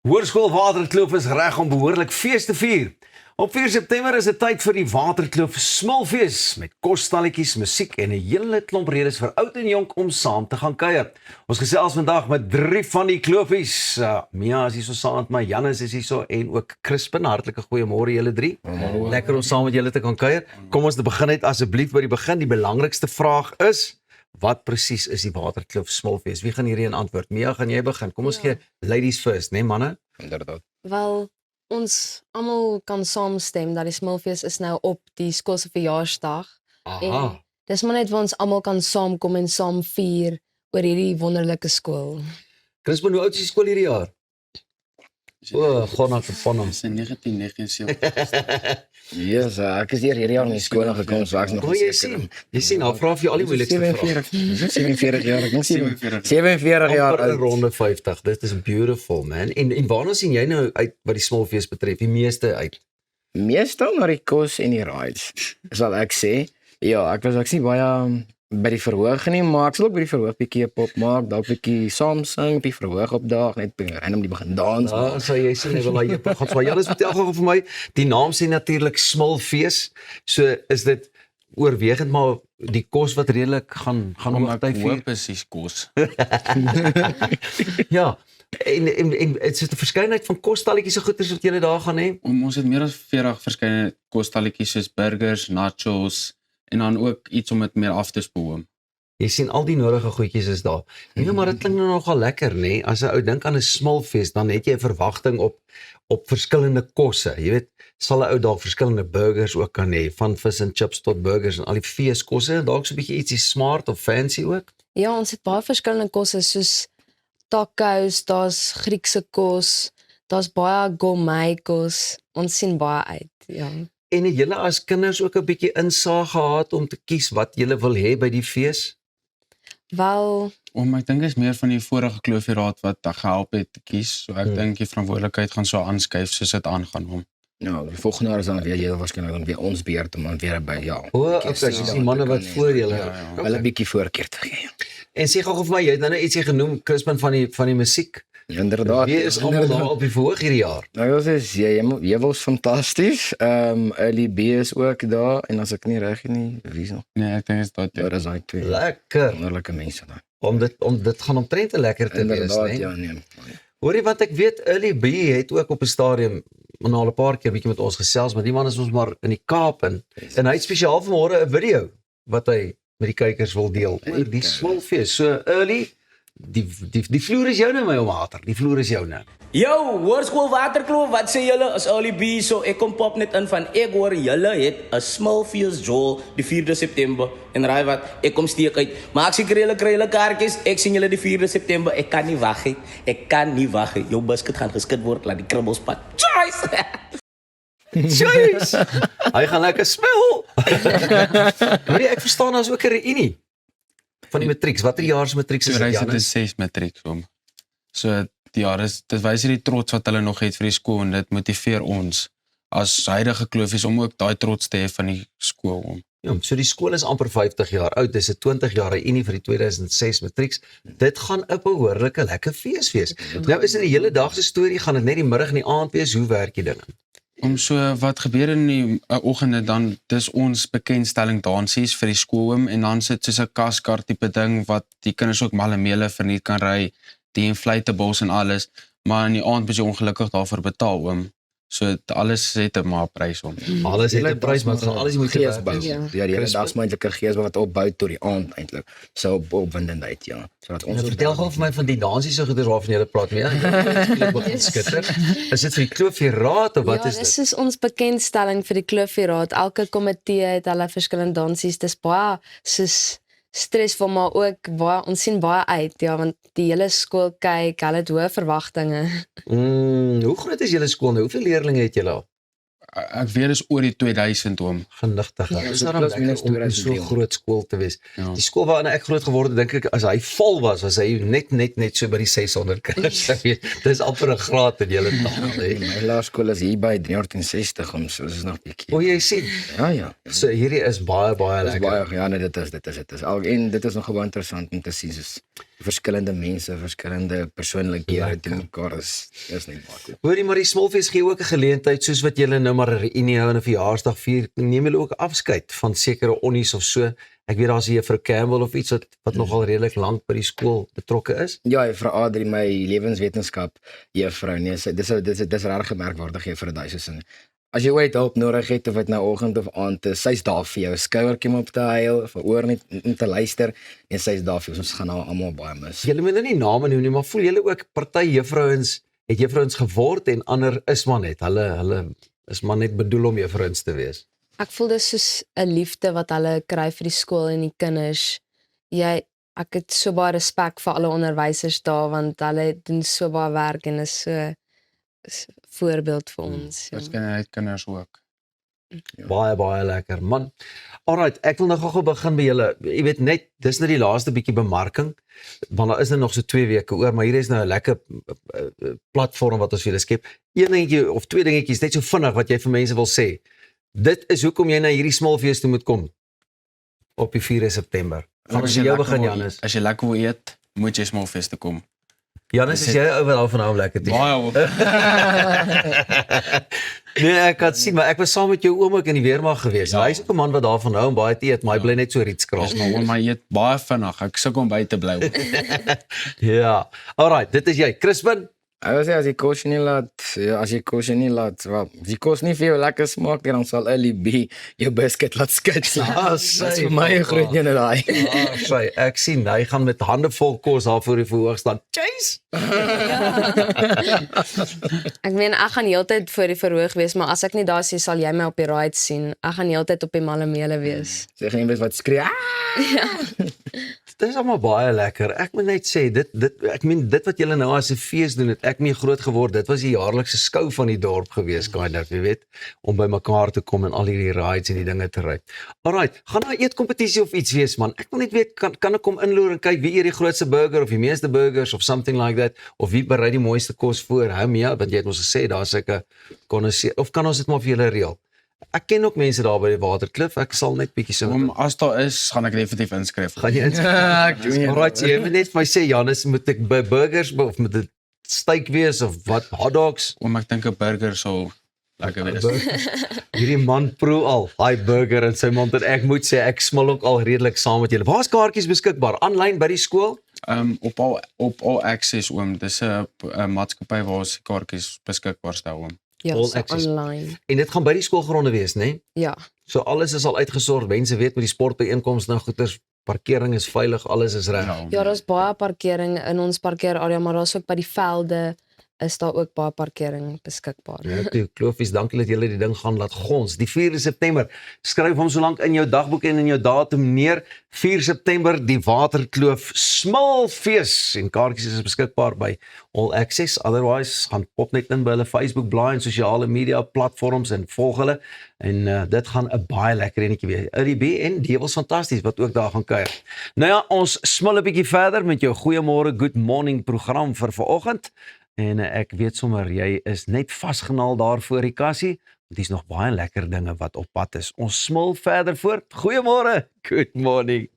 Hoërskool Waterkloof is reg om behoorlik fees te vier. Op 4 September is dit tyd vir die Waterkloof Smilfees met kosstalletjies, musiek en 'n hele klomp redes vir oud en jonk om saam te gaan kuier. Ons gesels vandag met 3 van die kloofies. Mia is hier so saam met my, Janus is hier so en ook Crispin. Hartlike goeiemôre julle 3. Lekker om saam met julle te kan kuier. Kom ons begin net asseblief by die begin. Die belangrikste vraag is: wat presies is die Waterkloof Smilfees? Wie gaan hierdie antwoord? Mia, gaan jy begin? Kom ons gee ladies first, né, manne? Inderdaad. Wel, ons almal kan saamstem dat die Smilfees is nou op die skool se verjaarsdag. Aha. En dis maar net waar ons almal kan saamkom en saam vier oor hierdie wonderlike skool. Crispin, hoe oud is die skool hierdie jaar? Gaan na van Dis in 1979. Yes, ek is hierdie jaar in die skool gekom, so ek's nog Jy sien, nou vra vir jou al die moeilikste vrae. 47 jaar, ek dink 47 jaar Amper 'n oud. ronde 50. Dit is beautiful, man. En waarna sien jy nou uit wat die Smilfees betref? Die meeste uit. Meestal na die kos en die rides, sal ek sê. Ja, ek sien baie by die verhoog nie, maar ek sal ook by die verhoog bietjie pop maak, dalk bietjie saam sing op die verhoog opdaag, net random die begin dans. Ja, so jy sien, jy wil daai epok gaan so. Ja, dis vertel gou vir my. Die naam sê natuurlik Smilfees. So is dit oorwegend maar die kos wat redelik gaan hoogtyd vier. Presies kos. Ja. En dit is 'n verskeidenheid van kosstalletjies en goeders wat julle daar gaan hê. Ons het meer as 40 verskillende kosstalletjies soos burgers, nachos en dan ook iets om dit meer af te spoel. Jy sien al die nodige goedjies is daar. Ja, maar dit klink nou nogal lekker, nê? As 'n ou dink aan 'n Smilfees, dan het jy 'n verwagting op verskillende kosse. Jy weet, sal 'n ou dalk verskillende burgers ook kan hê, van vis en chips tot burgers en al die feeskosse, dalk so 'n bietjie ietsie smart of fancy ook. Ja, ons het baie verskillende kosse soos tacos, daar's Griekse kos, daar's baie gourmet kos. Ons sien baie uit, ja. En het julle as kinders ook 'n bietjie insaag gehad om te kies wat julle wil hê by die fees? Wel, Ek dink is meer van die vorige kloofieraad wat gehelp het te kies. So ek dink die verantwoordelikheid gaan so aanskuif soos dit aangaan hom. Nou, die volgende jaar is dan weer jy waarskynlik dan weer ons beurt om dan weer by Okay, dis die manne wat voor julle. hulle bietjie voorkeer te gee. En sê gou vir my, jy het nou net ietsie genoem, Crispin, van die musiek. Inderdaad. Wie is almal daar op die verhoog hierdie jaar? Nou, dit is jy was fantasties. Early B is ook daar en as ek nie reg is nie, wie is nog? Nee, ek dink is dat Daar is daai twee Lekker. wonderlike mense daar. Om dit gaan omtrent te lekker te wees, Inderdaad, né? ja, nee. Hoorie, wat ek weet, Early B het ook op 'n stadium al 'n paar keer bietjie met ons gesels, maar die man is ons maar in die Kaap en hy het spesiaal vanmôre 'n video wat hy met die kykers wil deel oor die Smilfees. So Early, die vloer is joune, my omater. Die vloer is joune. Yo, Hoërskool Waterkloof, wat sê julle as Early B? So ek kom pop net in van ek hoor julle het 'n Smilfees Joel die 4de September. En raai wat, ek kom steek uit. Maak seker julle kry julle kaartjies. Ek sien julle die 4de September. Ek kan nie wag nie. Ek kan nie wag nie. Jou biscuit gaan geskit word, laat die kribbels pad. Choice. Jeez! Hy gaan lekker smil. Hoorie, ek verstaan daar's ook 'n reunie van die matrieks. Watter jaar se matrieks is dit, Janus? 2006 matriek om. So ja, dit wys hierdie trots wat hulle nog het vir die skool en dit motiveer ons as huidige kloofies om ook daai trots te hê van die skool om. Ja, so die skool is amper 50 jaar oud. Dis 'n 20 jaar reunie vir die 2006 matrieks. Dit gaan 'n behoorlike lekker fees wees. Nou is dit 'n hele dag se storie, gaan dit net die middag en die aand wees? Hoe werk die ding? Om so wat gebeur in die oggende dan dis ons bekendstelling dansies vir die skool en dan sit soos 'n kaskar tipe ding wat die kinders ook malemele verniet kan ry, die inflatables en alles, maar in die aand moet jy ongelukkig daarvoor betaal oom. So alles het 'n maar prys om. Alles het 'n prys, maar gaan alles moet geesbou. wees. Ja. Ja, die hele dag moontlike geesbou wat opbou tot die aand eintlik. So opwindendheid, ja. Sodat ons Nou, vertel gou vir my van die dansies so goeders waarvan jy praat. Ek begin skitter. Is dit vir die kloofieraad of wat ja, is dis dit? is ons bekendstelling vir die kloofieraad. Elke komitee het hulle verskillende dansies. Dis baie soos stresvol, maar ook baie, ons sien baie uit, ja, want die hele skool kyk, hulle het hoë verwagtinge. Hoe groot is julle skool nou? Hoeveel leerders het julle al? Ek weet is oor die 2000 oom. Genigtig. Ja, Is so daar plus om minus so 'n 2300. groot skool te wees? Ja. Die skool waarin ek groot geword het, dink ek as hy vol was hy net so by die 600 kinders. Dis amper 'n graad in julle taal, hè. My laerskool is hier by 360 om so is nog bietjie. O, jy sien. Ja. So hierdie is baie Dit is lekker. baie ja, nee, dit is al en dit is nog gewoon interessant om te sien soos verskillende mense, verskillende persoonlikhede te mekaar is net baie cool. Hoorie, maar die Smolfees gee ook 'n geleentheid soos wat julle nou maar 'n reunie hou en 'n verjaarsdag vier, neem julle ook afskeid van sekere onnies of so. Ek weet daar's 'n juffrou Campbell of iets wat nogal redelik lank by die skool betrokke is. Ja, vir Adri, my lewenswetenskap juffrou, nee, dis regtig merkwaardig juffrou daai sin. As jy ooit hulp nodig het of dit nou oggend of aand is, sy's daar vir jou, skouertjie om op te huil, of 'n oor net om te luister en sy's daar vir ons gaan haar almal baie mis. Julle moet nou nie name noem nie, maar voel julle ook party juffrouens het juffrouens geword en ander is maar net. Hulle is maar net bedoel om juffrouens te wees. Ek voel dis soos 'n liefde wat hulle kry vir die skool en die kinders. Ek het so baie respek vir alle onderwysers daar want hulle doen so baie werk en is so voorbeeld vir ons. Ja. Ons het kinders ook. Baie lekker, man. Alright, ek wil nou gou begin by julle. Jy weet net, dis nou die laaste bietjie bemarking, want daar is nou nog so 2 weke oor, maar hier is nou 'n lekker platform wat ons vir julle skep. Een dingetjie of 2 dingetjies net so vinnig wat jy vir mense wil sê. Dit is hoekom jy na hierdie Smolfees toe moet kom op die 4 September. Gaan ons jou begin, Janus. As jy lekker wil eet, moet jy Smolfees toe kom. Janus, is jy ou wat daarvan hou om lekker te eet? Baie. Nee, ek kan sien, maar ek was saam met jou oom ook in die weermag gewees. Ja. Hy is ook 'n man wat daarvan hou om baie te eet, maar hy bly net so rietskraal. Dis maar my eet baie vinnig. Ek sukkel om by te bly. Ja. Alright, dit is jy. Crispin? Ek wil sê as die kos nie laat, wel, as die kos nie vir jou lekker smaak nie, dan sal LB jou biscuit laat skit. Dis vir my 'n groot ene daai. Sy, ek sien hy gaan met hande vol kos daar voor die verhoog staan. Chase. Ek meen ek gaan heeltyd voor die verhoog wees, maar as ek nie daar is, sal jy my op die ride sien. Ek gaan heeltyd op die Malamele wees. Sy gaan iemand wat skree. Dit is allemaal baie lekker. Ek moet net sê, dit wat julle nou as 'n fees doen, het ek mee groot geword. Dit was die jaarlikse skou van die dorp gewees, kind of, jy weet, om by mekaar te kom en al hierdie rides en die dinge te ry. Alright, gaan daar 'n eetkompetisie of iets wees, man? Ek wil net weet, kan ek kom inloer en kyk wie eet die grootste burger of die meeste burgers of something like that, of wie berei die mooiste kos voor? Hou mee, want jy het ons gesê daar's sulke konnoisseur, of kan ons dit maar vir julle reël? Ek ken ook mense daar by die Waterklif. Ek sal net bietjie so As daar is, gaan ek definitief inskryf. Gaan jy inskryf? Alright, jy moet net vir my sê, Janus, moet ek by burgers of moet dit steak wees of wat, hotdogs? Ek dink 'n burger sal lekker wees. Hierdie man proe al hy burger in sy mond en ek moet sê ek smil ook al redelik saam met julle. Waar's kaartjies beskikbaar? Aanlyn by die skool? Op All Access dis 'n maatskappy waar ons kaartjies beskikbaar stel . Ja, All so access. online. En dit gaan by die skoolgronde wees, né? Nee? Ja. So alles is al uitgesorg. Mense weet met die sportbyeenkomste nou goeters, parkering is veilig, alles is reg. Ja, daar's baie parkering in ons parkeerarea, maar daar's ook by die velde is daar ook baie parkering beskikbaar. Ja, toe, Klofies, dankie dat julle die ding gaan laat gons. Die 4 September, skryf hom so lank in jou dagboek en in jou datum neer. 4 September, die Waterkloof Smolfees. En kaartjies is beskikbaar by All Access. Otherwise, gaan pop net in by hulle Facebook blaai en sosiale media platforms en volg hulle. En dit gaan 'n baie lekker enetjie wees. UDB en Devils fantasties wat ook daar gaan kuier. Nou ja, ons smil 'n bietjie verder met jou goeiemôre, good morning program vir vanoggend. En ek weet sommer, jy is net vasgenaal daar voor die kassie, want dis nog baie lekker dinge wat op pad is. Ons smil verder voort. Goeiemôre, good morning.